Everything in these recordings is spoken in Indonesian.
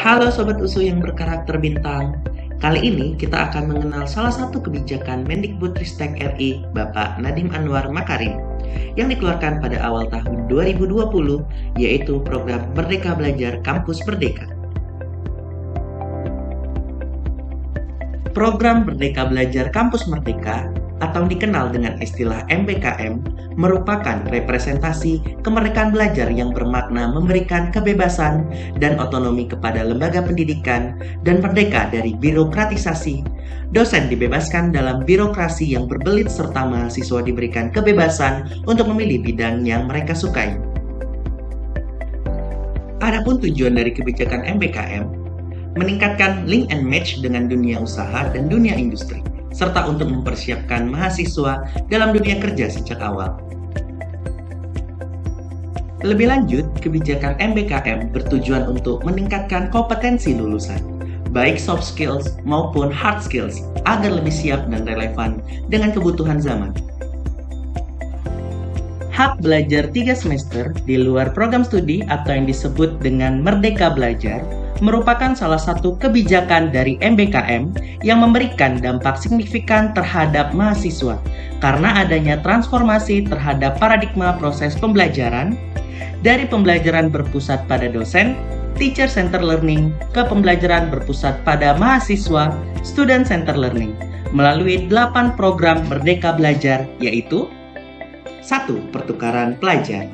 Halo Sobat USU yang berkarakter bintang. Kali ini kita akan mengenal salah satu kebijakan Mendikbudristek RI, Bapak Nadiem Anwar Makarim, yang dikeluarkan pada awal tahun 2020, yaitu program Merdeka Belajar Kampus Merdeka. Program Merdeka Belajar Kampus Merdeka atau dikenal dengan istilah MBKM merupakan representasi kemerdekaan belajar yang bermakna memberikan kebebasan dan otonomi kepada lembaga pendidikan dan merdeka dari birokratisasi. Dosen dibebaskan dalam birokrasi yang berbelit serta mahasiswa diberikan kebebasan untuk memilih bidang yang mereka sukai. Adapun tujuan dari kebijakan MBKM meningkatkan link and match dengan dunia usaha dan dunia industri, serta untuk mempersiapkan mahasiswa dalam dunia kerja sejak awal. Lebih lanjut, kebijakan MBKM bertujuan untuk meningkatkan kompetensi lulusan, baik soft skills maupun hard skills, agar lebih siap dan relevan dengan kebutuhan zaman. Hak belajar 3 semester di luar program studi atau yang disebut dengan Merdeka Belajar merupakan salah satu kebijakan dari MBKM yang memberikan dampak signifikan terhadap mahasiswa karena adanya transformasi terhadap paradigma proses pembelajaran dari pembelajaran berpusat pada dosen, teacher center learning, ke pembelajaran berpusat pada mahasiswa, student center learning, melalui 8 program Merdeka Belajar, yaitu 1. Pertukaran pelajar,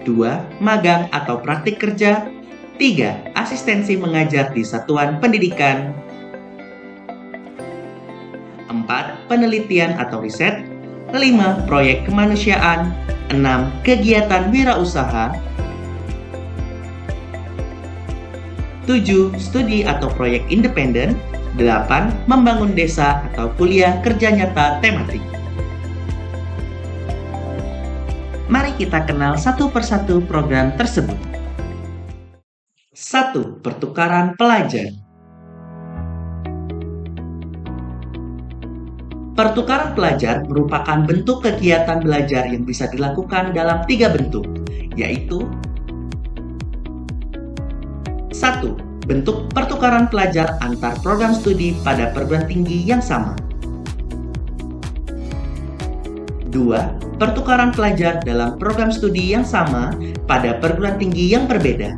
2. Magang atau praktik kerja, 3. Asistensi mengajar di satuan pendidikan, 4. Penelitian atau riset, 5. Proyek kemanusiaan, 6. Kegiatan wirausaha, 7. Studi atau proyek independen, 8. Membangun desa atau kuliah kerja nyata tematik. Mari kita kenal satu persatu program tersebut. 1. Pertukaran pelajar. Pertukaran pelajar merupakan bentuk kegiatan belajar yang bisa dilakukan dalam 3 bentuk, yaitu 1. Bentuk pertukaran pelajar antar program studi pada perguruan tinggi yang sama. 2. Pertukaran pelajar dalam program studi yang sama pada perguruan tinggi yang berbeda.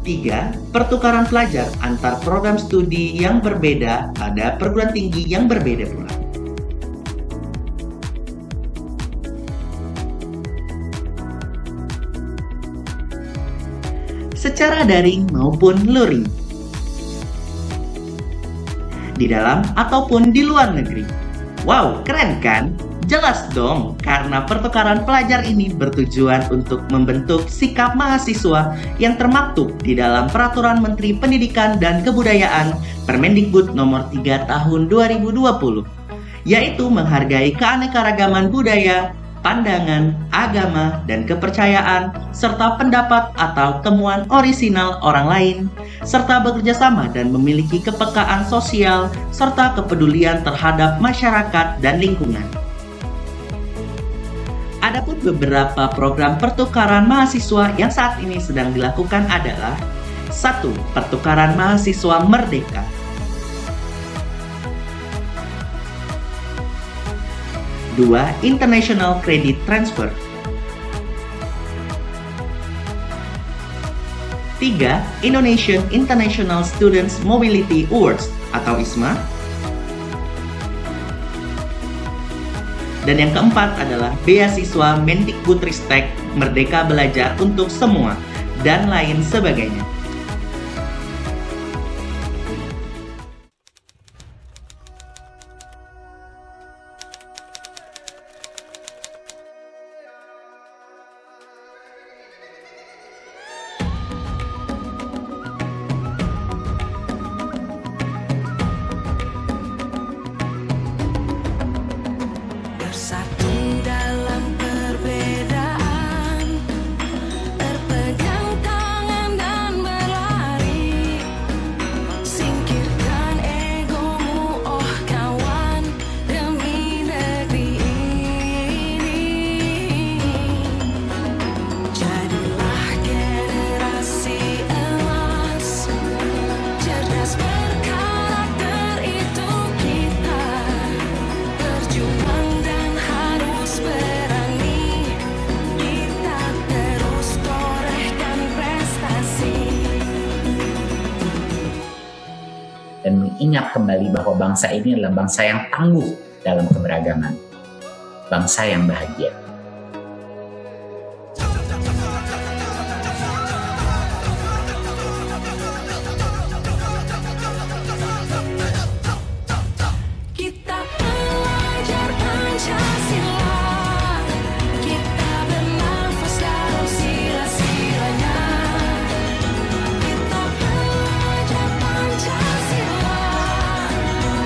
3. Pertukaran pelajar antar program studi yang berbeda pada perguruan tinggi yang berbeda pula. Secara daring maupun luring, di dalam ataupun di luar negeri. Wow, keren kan? Jelas dong, karena pertukaran pelajar ini bertujuan untuk membentuk sikap mahasiswa yang termaktub di dalam Peraturan Menteri Pendidikan dan Kebudayaan Permendikbud Nomor 3 Tahun 2020, yaitu menghargai keanekaragaman budaya, pandangan, agama, dan kepercayaan, serta pendapat atau temuan orisinal orang lain, serta bekerja sama dan memiliki kepekaan sosial, serta kepedulian terhadap masyarakat dan lingkungan. Adapun beberapa program pertukaran mahasiswa yang saat ini sedang dilakukan adalah 1. Pertukaran mahasiswa merdeka, 2. International Credit Transfer, 3. Indonesian International Students Mobility Awards atau ISMA, dan yang keempat adalah beasiswa Mendikbudristek Merdeka Belajar untuk semua, dan lain sebagainya. Bersatu dalam perbedaan, berpegang tangan dan mengingat kembali bahwa bangsa ini adalah bangsa yang tangguh dalam keberagaman, bangsa yang bahagia. Kita belajar Pancasila, kita bernafas dalam sila-silanya. Kita belajar Pancasila,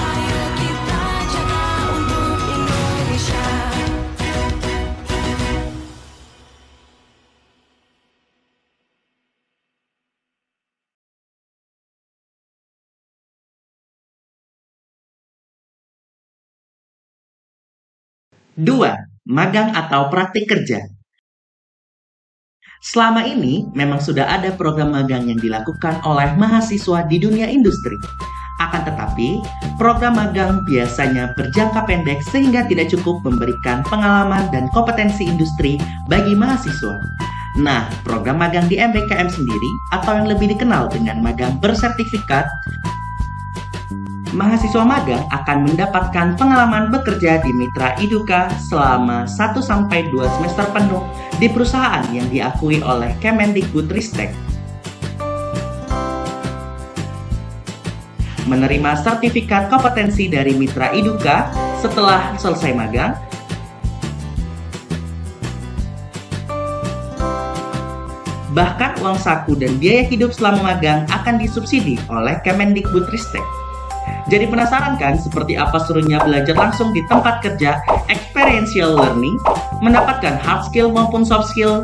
ayo kita jaga untuk Indonesia. Dua, magang atau praktik kerja. Selama ini memang sudah ada program magang yang dilakukan oleh mahasiswa di dunia industri. Akan tetapi, program magang biasanya berjangka pendek sehingga tidak cukup memberikan pengalaman dan kompetensi industri bagi mahasiswa. Nah, program magang di MBKM sendiri atau yang lebih dikenal dengan magang bersertifikat, mahasiswa magang akan mendapatkan pengalaman bekerja di Mitra Iduka selama 1-2 semester penuh di perusahaan yang diakui oleh Kemendikbudristek. Menerima sertifikat kompetensi dari Mitra Iduka setelah selesai magang, bahkan uang saku dan biaya hidup selama magang akan disubsidi oleh Kemendikbudristek. Jadi penasaran kan seperti apa serunya belajar langsung di tempat kerja, experiential learning, mendapatkan hard skill maupun soft skill?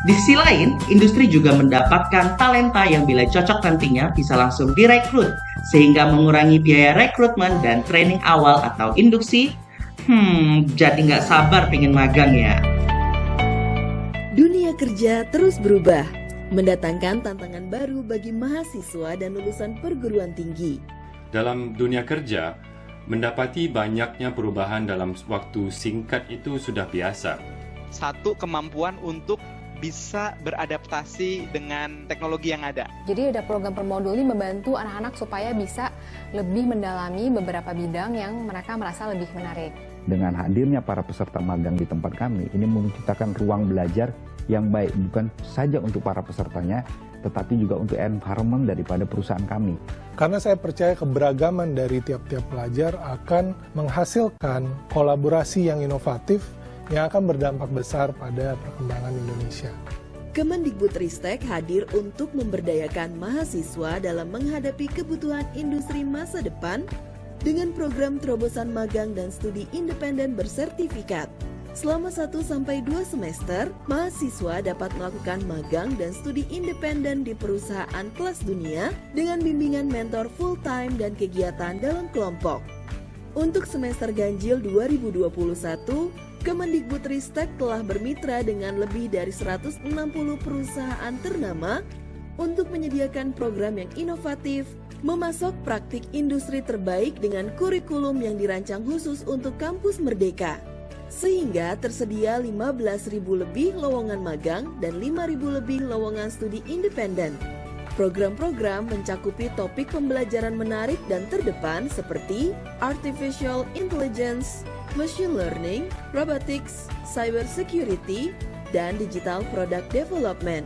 Di sisi lain, industri juga mendapatkan talenta yang bila cocok nantinya bisa langsung direkrut, sehingga mengurangi biaya rekrutmen dan training awal atau induksi. Jadi nggak sabar pengen magang ya. Dunia kerja terus berubah, mendatangkan tantangan baru bagi mahasiswa dan lulusan perguruan tinggi. Dalam dunia kerja, mendapati banyaknya perubahan dalam waktu singkat itu sudah biasa. Satu, kemampuan untuk bisa beradaptasi dengan teknologi yang ada. Jadi ada program per modul ini membantu anak-anak supaya bisa lebih mendalami beberapa bidang yang mereka merasa lebih menarik. Dengan hadirnya para peserta magang di tempat kami, ini menciptakan ruang belajar yang baik bukan saja untuk para pesertanya, tetapi juga untuk environment daripada perusahaan kami. Karena saya percaya keberagaman dari tiap-tiap pelajar akan menghasilkan kolaborasi yang inovatif yang akan berdampak besar pada perkembangan Indonesia. Kemendikbudristek hadir untuk memberdayakan mahasiswa dalam menghadapi kebutuhan industri masa depan dengan program terobosan magang dan studi independen bersertifikat. Selama 1-2 semester, mahasiswa dapat melakukan magang dan studi independen di perusahaan kelas dunia dengan bimbingan mentor full-time dan kegiatan dalam kelompok. Untuk semester ganjil 2021, Kemendikbudristek telah bermitra dengan lebih dari 160 perusahaan ternama untuk menyediakan program yang inovatif, memasok praktik industri terbaik dengan kurikulum yang dirancang khusus untuk kampus Merdeka. Sehingga tersedia 15.000 lebih lowongan magang dan 5.000 lebih lowongan studi independen. Program-program mencakupi topik pembelajaran menarik dan terdepan seperti Artificial Intelligence, Machine Learning, Robotics, Cyber Security, dan Digital Product Development.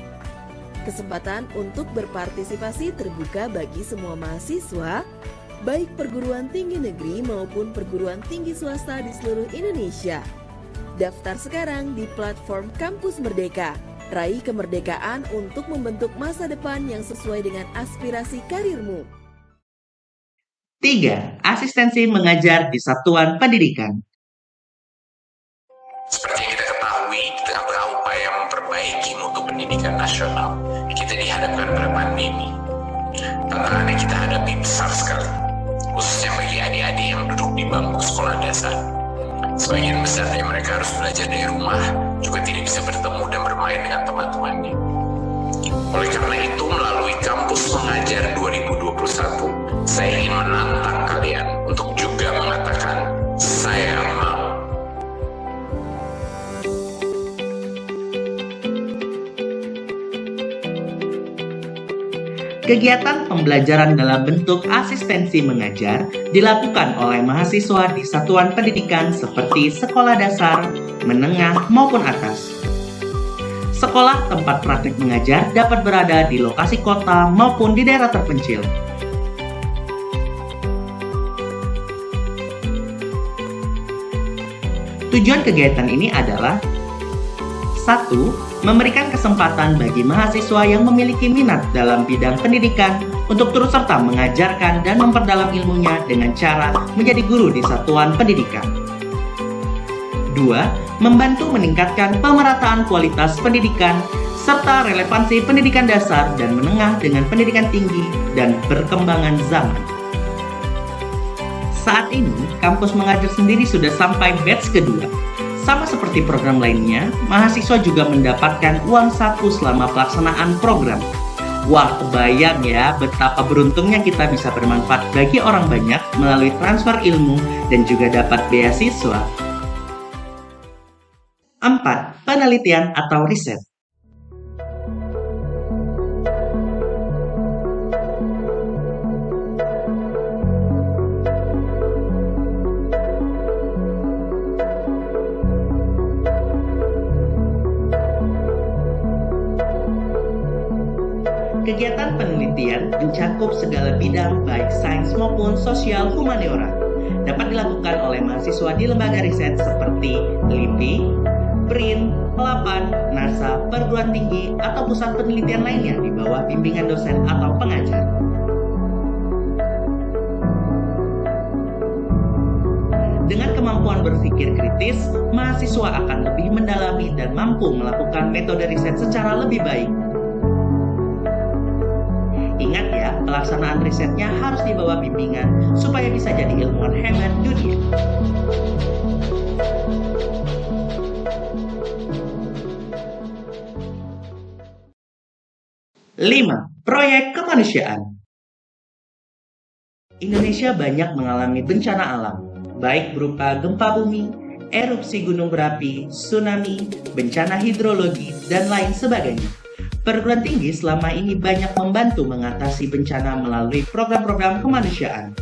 Kesempatan untuk berpartisipasi terbuka bagi semua mahasiswa, baik perguruan tinggi negeri maupun perguruan tinggi swasta di seluruh Indonesia. Daftar sekarang di platform Kampus Merdeka. Raih kemerdekaan untuk membentuk masa depan yang sesuai dengan aspirasi karirmu. 3. Asistensi mengajar di satuan pendidikan. Seperti yang kita ketahui, di tengah-tengah upaya memperbaiki mutu pendidikan nasional, kita dihadapkan pada pandemi. Tantangan yang kita hadapi besar sekali, khususnya bagi adik-adik yang duduk di bangku sekolah dasar. Sebagian besar dari mereka harus belajar dari rumah, juga tidak bisa bertemu dan bermain dengan teman-temannya. Oleh karena itu, melalui Kampus Mengajar 2021, saya ingin menantang kalian untuk juga mengatakan, saya mau. Kegiatan pembelajaran dalam bentuk asistensi mengajar dilakukan oleh mahasiswa di satuan pendidikan seperti sekolah dasar, menengah, maupun atas. Sekolah tempat praktik mengajar dapat berada di lokasi kota maupun di daerah terpencil. Tujuan kegiatan ini adalah 1. Memberikan kesempatan bagi mahasiswa yang memiliki minat dalam bidang pendidikan untuk turut serta mengajarkan dan memperdalam ilmunya dengan cara menjadi guru di satuan pendidikan. 2. Membantu meningkatkan pemerataan kualitas pendidikan serta relevansi pendidikan dasar dan menengah dengan pendidikan tinggi dan perkembangan zaman. Saat ini, kampus mengajar sendiri sudah sampai batch kedua. Sama seperti program lainnya, mahasiswa juga mendapatkan uang saku selama pelaksanaan program. Wah, kebayang ya betapa beruntungnya kita bisa bermanfaat bagi orang banyak melalui transfer ilmu dan juga dapat beasiswa. 4. Penelitian atau riset. Kegiatan penelitian mencakup segala bidang baik sains maupun sosial humaniora. Dapat dilakukan oleh mahasiswa di lembaga riset seperti LIPI, BRIN, Pelapan, NASA, perguruan tinggi, atau pusat penelitian lainnya di bawah bimbingan dosen atau pengajar. Dengan kemampuan berpikir kritis, mahasiswa akan lebih mendalami dan mampu melakukan metode riset secara lebih baik. Ingat ya, pelaksanaan risetnya harus di bawah bimbingan supaya bisa jadi ilmuwan hebat dunia. Lima, proyek kemanusiaan. Indonesia banyak mengalami bencana alam, baik berupa gempa bumi, erupsi gunung berapi, tsunami, bencana hidrologi, dan lain sebagainya. Perguruan tinggi selama ini banyak membantu mengatasi bencana melalui program-program kemanusiaan.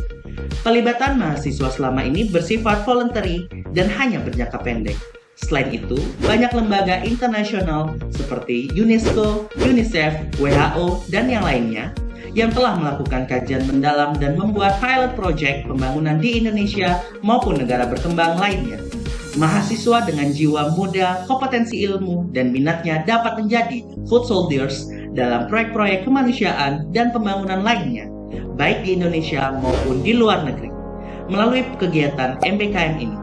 Pelibatan mahasiswa selama ini bersifat voluntary dan hanya berjangka pendek. Selain itu, banyak lembaga internasional seperti UNESCO, UNICEF, WHO, dan yang lainnya yang telah melakukan kajian mendalam dan membuat pilot project pembangunan di Indonesia maupun negara berkembang lainnya. Mahasiswa dengan jiwa muda, kompetensi ilmu, dan minatnya dapat menjadi foot soldiers dalam proyek-proyek kemanusiaan dan pembangunan lainnya, baik di Indonesia maupun di luar negeri, melalui kegiatan MBKM ini.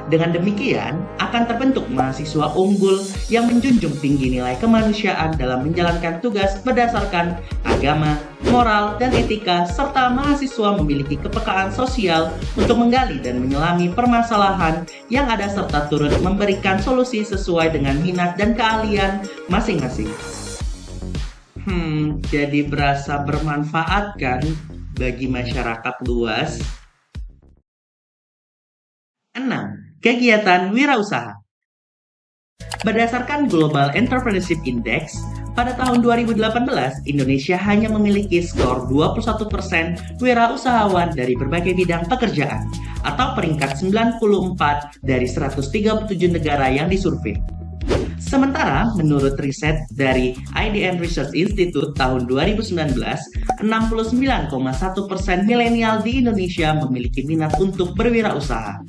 Dengan demikian, akan terbentuk mahasiswa unggul yang menjunjung tinggi nilai kemanusiaan dalam menjalankan tugas berdasarkan agama, moral, dan etika, serta mahasiswa memiliki kepekaan sosial untuk menggali dan menyelami permasalahan yang ada serta turut memberikan solusi sesuai dengan minat dan keahlian masing-masing. Jadi berasa bermanfaat kan bagi masyarakat luas? 6. Kegiatan wirausaha. Berdasarkan Global Entrepreneurship Index, pada tahun 2018, Indonesia hanya memiliki skor 21% wirausahawan dari berbagai bidang pekerjaan, atau peringkat 94 dari 137 negara yang disurvei. Sementara, menurut riset dari IDN Research Institute tahun 2019, 69,1% milenial di Indonesia memiliki minat untuk berwirausaha.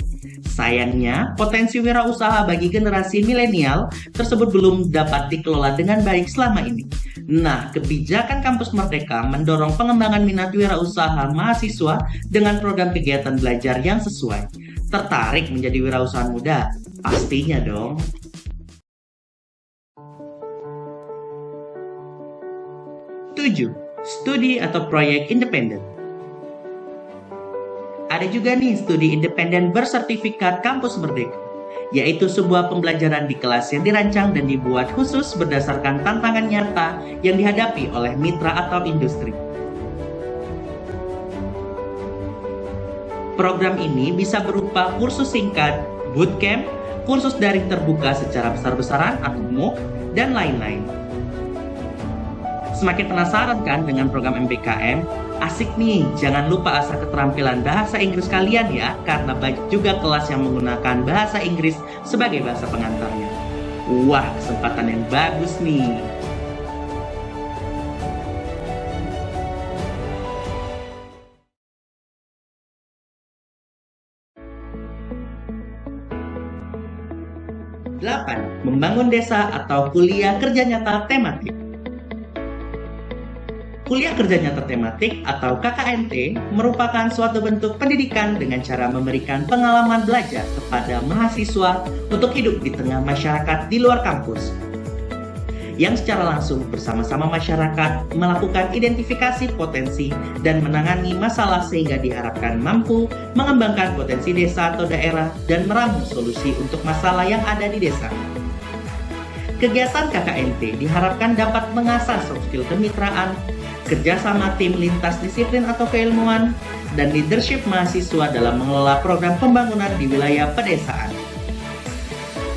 Sayangnya, potensi wirausaha bagi generasi milenial tersebut belum dapat dikelola dengan baik selama ini. Nah, kebijakan Kampus Merdeka mendorong pengembangan minat wirausaha mahasiswa dengan program kegiatan belajar yang sesuai. Tertarik menjadi wirausahaan muda? Pastinya dong. Tujuh, studi atau proyek independen. Ada juga nih studi independen bersertifikat Kampus Merdeka, yaitu sebuah pembelajaran di kelas yang dirancang dan dibuat khusus berdasarkan tantangan nyata yang dihadapi oleh mitra atau industri. Program ini bisa berupa kursus singkat, bootcamp, kursus daring terbuka secara besar-besaran atau MOOC, dan lain-lain. Semakin penasaran kan dengan program MBKM? Asik nih, jangan lupa asah keterampilan bahasa Inggris kalian ya, karena banyak juga kelas yang menggunakan bahasa Inggris sebagai bahasa pengantarnya. Wah, kesempatan yang bagus nih. Delapan, membangun desa atau kuliah kerja nyata tematik. Kuliah kerja nyata tematik atau KKNT merupakan suatu bentuk pendidikan dengan cara memberikan pengalaman belajar kepada mahasiswa untuk hidup di tengah masyarakat di luar kampus, yang secara langsung bersama-sama masyarakat melakukan identifikasi potensi dan menangani masalah sehingga diharapkan mampu mengembangkan potensi desa atau daerah dan meramu solusi untuk masalah yang ada di desa. Kegiatan KKNT diharapkan dapat mengasah soft skill kemitraan, kerjasama tim lintas disiplin atau keilmuan, dan leadership mahasiswa dalam mengelola program pembangunan di wilayah pedesaan.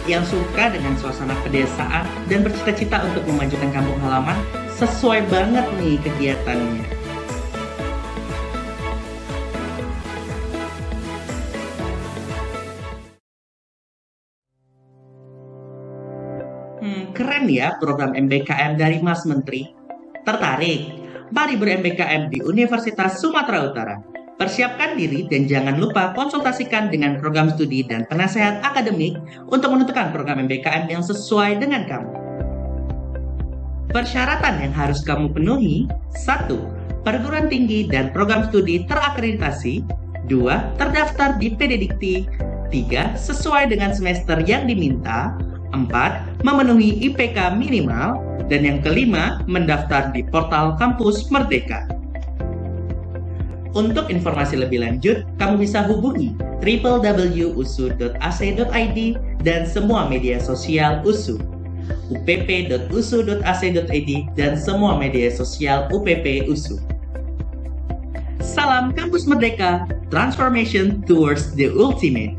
Yang suka dengan suasana pedesaan dan bercita-cita untuk memajukan kampung halaman, sesuai banget nih kegiatannya. Keren ya program MBKM dari Mas Menteri. Tertarik? Mari ber-MBKM di Universitas Sumatera Utara. Persiapkan diri dan jangan lupa konsultasikan dengan program studi dan penasehat akademik untuk menentukan program MBKM yang sesuai dengan kamu. Persyaratan yang harus kamu penuhi: 1. Perguruan tinggi dan program studi terakreditasi. 2. Terdaftar di PDDikti. 3. Sesuai dengan semester yang diminta. 4. Memenuhi IPK minimal. Dan yang kelima, mendaftar di portal Kampus Merdeka. Untuk informasi lebih lanjut, kamu bisa hubungi www.usu.ac.id dan semua media sosial USU, upp.usu.ac.id dan semua media sosial UPP USU. Salam Kampus Merdeka, transformation towards the ultimate.